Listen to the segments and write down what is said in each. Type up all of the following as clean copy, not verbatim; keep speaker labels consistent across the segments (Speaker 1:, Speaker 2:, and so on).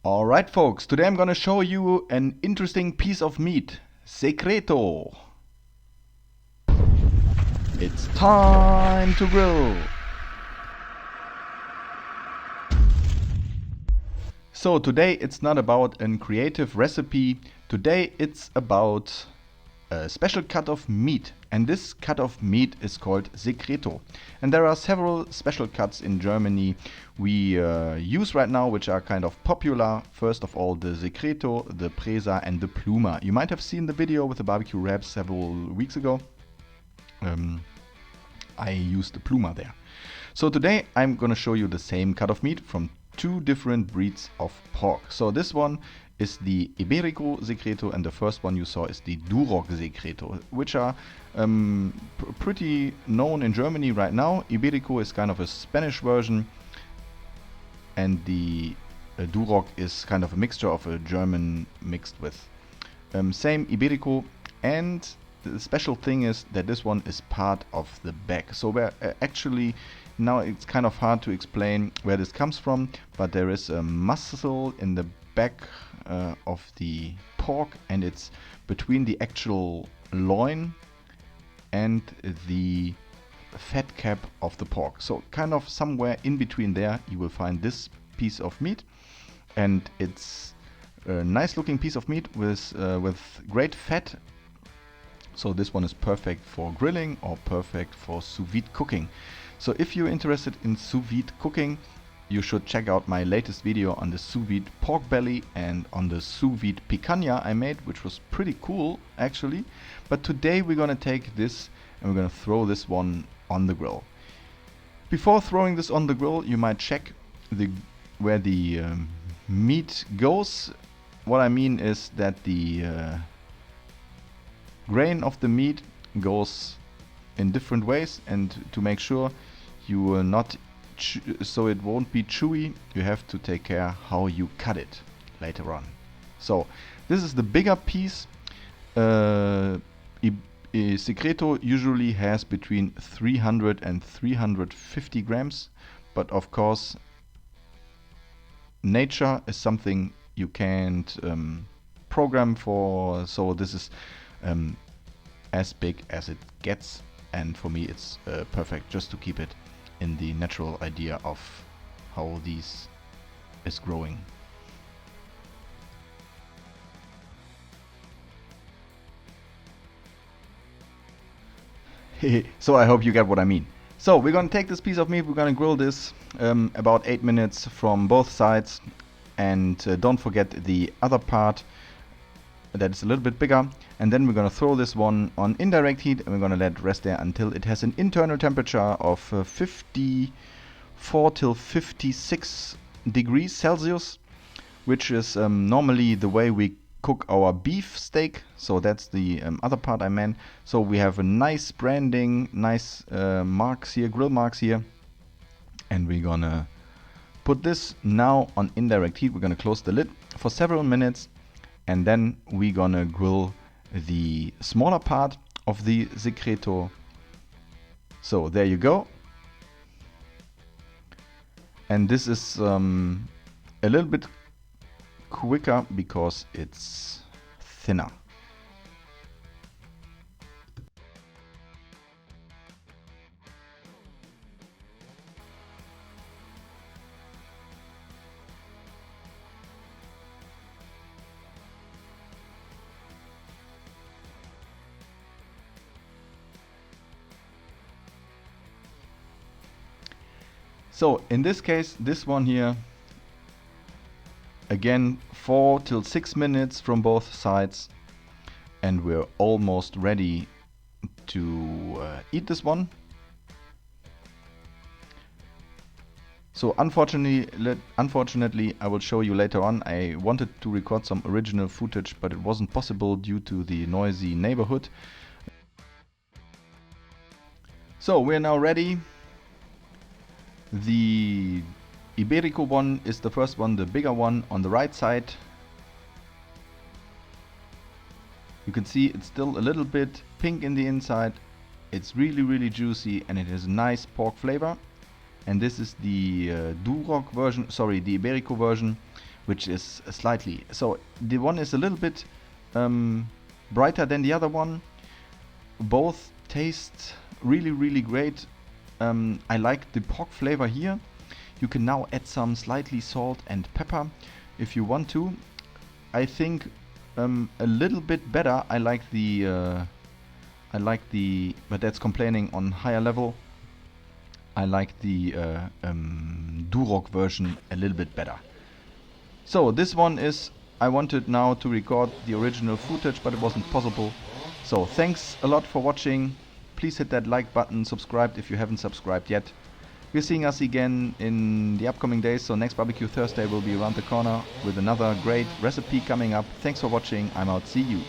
Speaker 1: Alright folks, today I'm gonna show you an interesting piece of meat. Secreto! It's time to grill! So today it's not about a creative recipe, today it's about a special cut of meat, and this cut of meat is called Secreto. And there are several special cuts in Germany we use right now, which are kind of popular. First of all, the Secreto, the Presa and the Pluma. You might have seen the video with the barbecue wraps several weeks ago. I used the Pluma there. So today I'm gonna show you the same cut of meat from two different breeds of pork. So this one is the IBERICO Secreto, and the first one you saw is the DUROC Secreto, which are pretty known in Germany right now. IBERICO is kind of a Spanish version, and the DUROC is kind of a mixture of a German mixed with same IBERICO. And the special thing is that this one is part of the back. So where actually now it's kind of hard to explain where this comes from, but there is a muscle in the back of the pork, and it's between the actual loin and the fat cap of the pork. So kind of somewhere in between there you will find this piece of meat, and it's a nice looking piece of meat with great fat. So this one is perfect for grilling or perfect for sous vide cooking. So if you're interested in sous vide cooking, you should check out my latest video on the sous vide pork belly and on the sous vide picanha I made, which was pretty cool actually. But today we're gonna take this and we're gonna throw this one on the grill. Before throwing this on the grill, you might check where the meat goes. What I mean is that the grain of the meat goes in different ways, and to make sure you will not so it won't be chewy, you have to take care how you cut it later on. So this is the bigger piece. Secreto usually has between 300 and 350 grams, but of course nature is something you can't program for, so this is as big as it gets, and for me it's perfect just to keep it in the natural idea of how these is growing. So I hope you get what I mean. So we're gonna take this piece of meat, we're gonna grill this about 8 minutes from both sides, and don't forget the other part that is a little bit bigger, and then we're gonna throw this one on indirect heat, and we're gonna let it rest there until it has an internal temperature of 54 till 56 degrees Celsius, which is normally the way we cook our beef steak. So that's the other part I meant. So we have a nice branding, nice marks here, grill marks here, and we're gonna put this now on indirect heat. We're gonna close the lid for several minutes, and then we're gonna grill the smaller part of the Secreto. So there you go. And this is a little bit quicker because it's thinner. So in this case, this one here, again 4 till 6 minutes from both sides, and we're almost ready to eat this one. So unfortunately I will show you later on. I wanted to record some original footage, but it wasn't possible due to the noisy neighborhood. So we're now ready. The IBERICO one is the first one, the bigger one on the right side. You can see it's still a little bit pink in the inside. It's really juicy, and it has a nice pork flavor. And this is the DUROC version, sorry, the IBERICO version, which is slightly. So the one is a little bit brighter than the other one. Both taste really, really great. I like the pork flavor here. You can now add some slightly salt and pepper if you want to. I think a little bit better. I like the, but that's complaining on higher level. I like the Duroc version a little bit better. So this one is, I wanted now to record the original footage, but it wasn't possible. So thanks a lot for watching. Please hit that like button, subscribe if you haven't subscribed yet. We're seeing us again in the upcoming days, so next Barbecue Thursday will be around the corner with another great recipe coming up. Thanks for watching, I'm out, see you.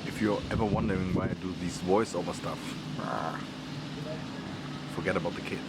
Speaker 1: If you're ever wondering why I do these voiceover stuff, forget about the kids.